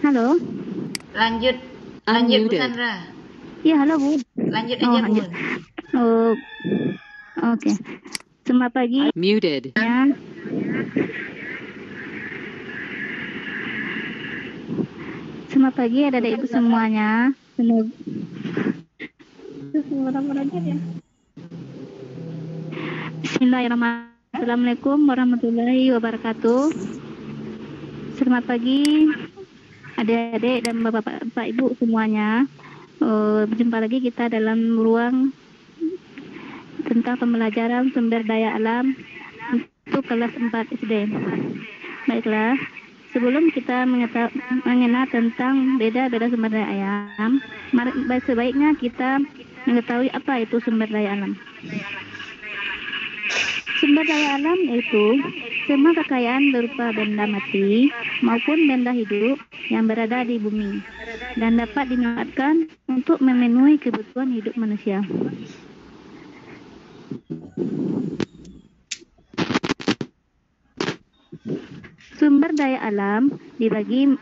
Halo? Lanjut Bu Unmuted. Sandra. Iya, halo Bu. Lanjut Oh, aja Bu. lanjut. Oh, oke. Selamat pagi Muted. ya. Selamat pagi adik-adik ibu semuanya. Semoga ya. Bismillahirrahmanirrahim. Assalamualaikum warahmatullahi wabarakatuh. Selamat pagi adik-adik dan bapak-bapak ibu semuanya. Berjumpa lagi kita dalam ruang tentang pembelajaran sumber daya alam untuk kelas 4 SD. Baiklah, sebelum kita mengenal tentang beda-beda sumber daya alam, sebaiknya kita mengetahui apa itu sumber daya alam. Sumber daya alam yaitu semua kekayaan berupa benda mati maupun benda hidup yang berada di bumi dan dapat dimanfaatkan untuk memenuhi kebutuhan hidup manusia. Sumber daya alam dibagi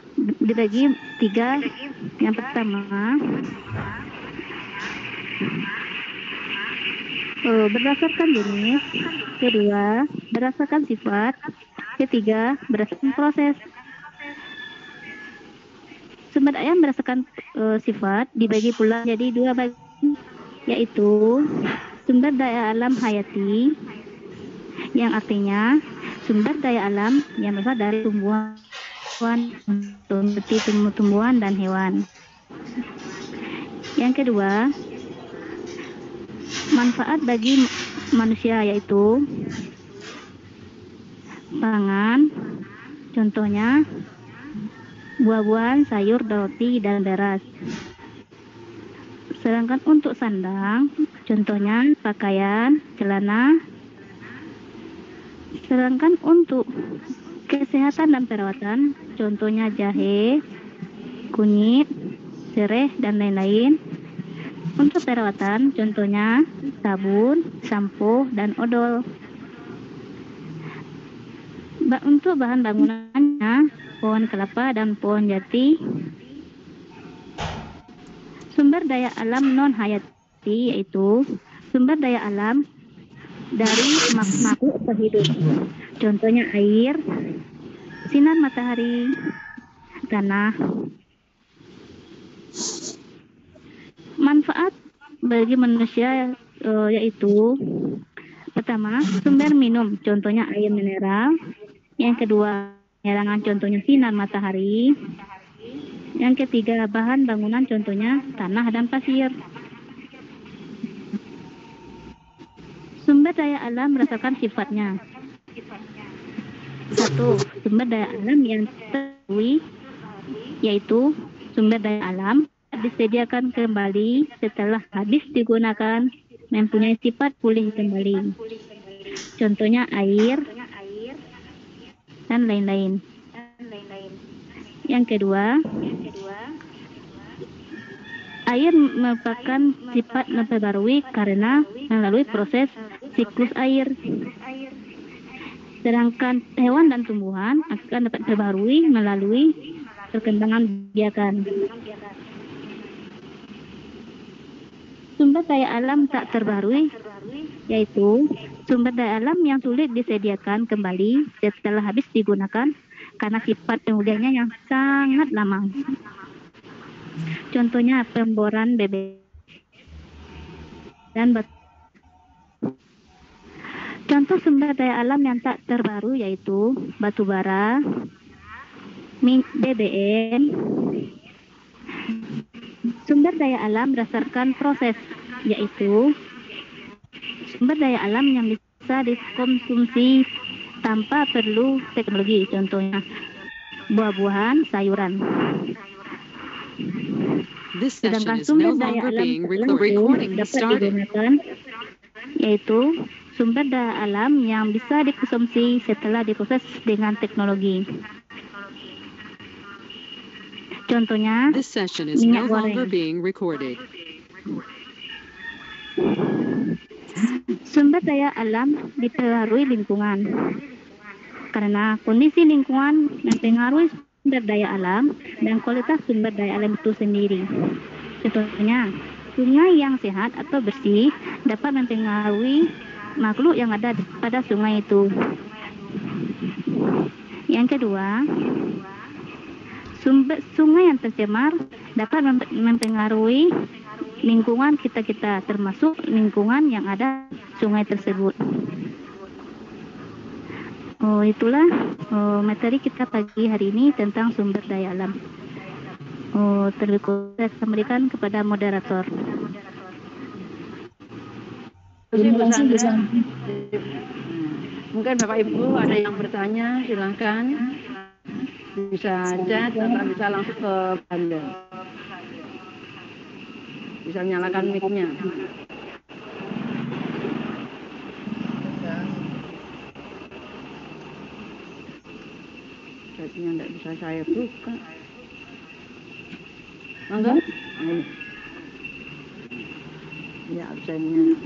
tiga. Yang pertama, berdasarkan jenis. Kedua, berdasarkan sifat. Ketiga, berdasarkan proses. Sumber daya berdasarkan sifat dibagi pula jadi dua bagian, yaitu sumber daya alam hayati, yang artinya sumber daya alam yang berasal dari tumbuhan, seperti tumbuhan dan hewan. Yang kedua, manfaat bagi manusia, yaitu pangan, contohnya buah-buahan, sayur, roti, dan beras. Sedangkan untuk sandang, contohnya pakaian, celana. Sedangkan untuk kesehatan dan perawatan, contohnya jahe, kunyit, serai, dan lain-lain. Untuk perawatan, contohnya sabun, sampo, dan odol. Untuk bahan bangunannya, pohon kelapa dan pohon jati. Sumber daya alam non hayati yaitu sumber daya alam dari makhluk terhidup, contohnya air, sinar matahari, tanah. Manfaat bagi manusia yaitu pertama, sumber minum, contohnya air mineral. Yang kedua, penerangan, contohnya sinar matahari. Yang ketiga, bahan bangunan, contohnya tanah dan pasir. Sumber daya alam berdasarkan sifatnya. Satu, sumber daya alam yang terketahui, yaitu sumber daya alam disediakan kembali setelah habis digunakan, mempunyai sifat pulih kembali. Contohnya air dan lain-lain. Yang kedua, air merupakan sifat memperbarui karena melalui proses siklus air. Sedangkan hewan dan tumbuhan akan dapat terbarui melalui perkembangan biakan. Sumber daya alam tak terbarui yaitu sumber daya alam yang sulit disediakan kembali setelah habis digunakan karena sifat kemudiannya yang sangat lama. Contohnya pemboran BBM dan batu. Contoh sumber daya alam yang tak terbaru yaitu batu bara, BBM. Sumber daya alam berdasarkan proses, yaitu sumber daya alam yang bisa dikonsumsi tanpa perlu teknologi, contohnya buah-buahan, sayuran. This session Sedangkan is sumber no daya longer alam being langsung recording dapat started. digunakan, yaitu sumber daya alam yang bisa dikonsumsi setelah diproses dengan teknologi. Contohnya This session is no minyak longer goreng. being recorded. Sumber daya alam dipengaruhi lingkungan. Karena kondisi lingkungan mempengaruhi sumber daya alam dan kualitas sumber daya alam itu sendiri. Contohnya, sungai yang sehat atau bersih dapat mempengaruhi makhluk yang ada pada sungai itu. Yang kedua, sungai yang tercemar dapat mempengaruhi lingkungan kita, termasuk lingkungan yang ada sungai tersebut. Itulah materi kita pagi hari ini tentang sumber daya alam. Terlebih kurang saya kembalikan kepada moderator. Terima kasih Bu Sandra. Mungkin Bapak Ibu ada yang bertanya, silakan. Bisa chat atau bisa langsung ke Anda. Bisa nyalakan mic-nya. Chatnya tidak bisa saya buka. Enggak? Ini. Ya, absennya.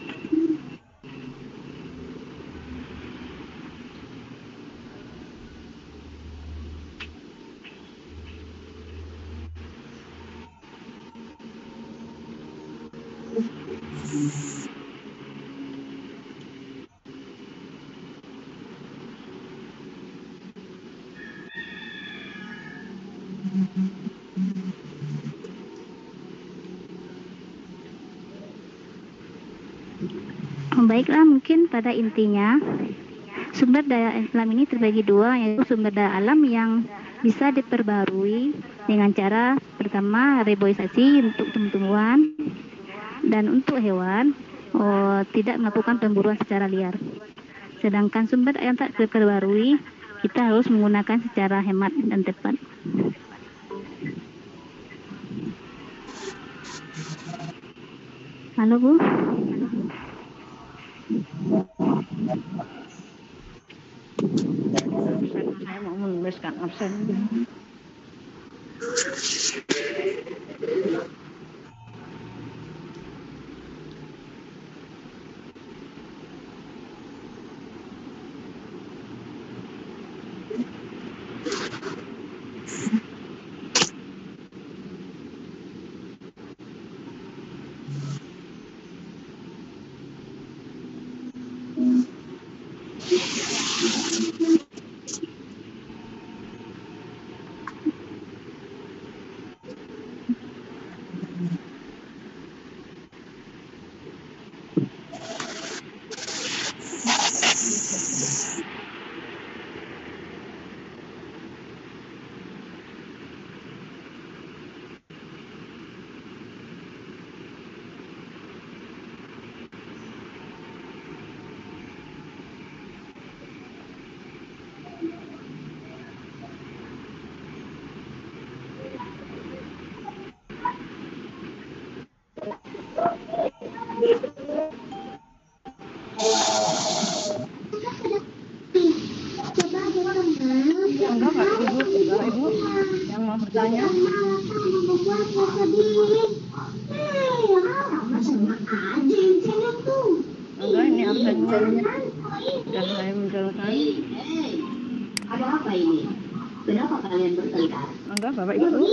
Baiklah, mungkin pada intinya sumber daya alam ini terbagi dua, yaitu sumber daya alam yang bisa diperbarui dengan cara pertama reboisasi untuk tumbuhan dan untuk hewan tidak melakukan pemburuan secara liar. Sedangkan sumber yang tak terperbarui kita harus menggunakan secara hemat dan tepat. Halo Bu. Saya mau menuliskan absen. Enggak, Pak Ibu yang mau bertanya. Enggak, ini absennya sudah saya munculkan. Ada apa ini? Kenapa kalian bertengkar? Enggak, Bapak Ibu.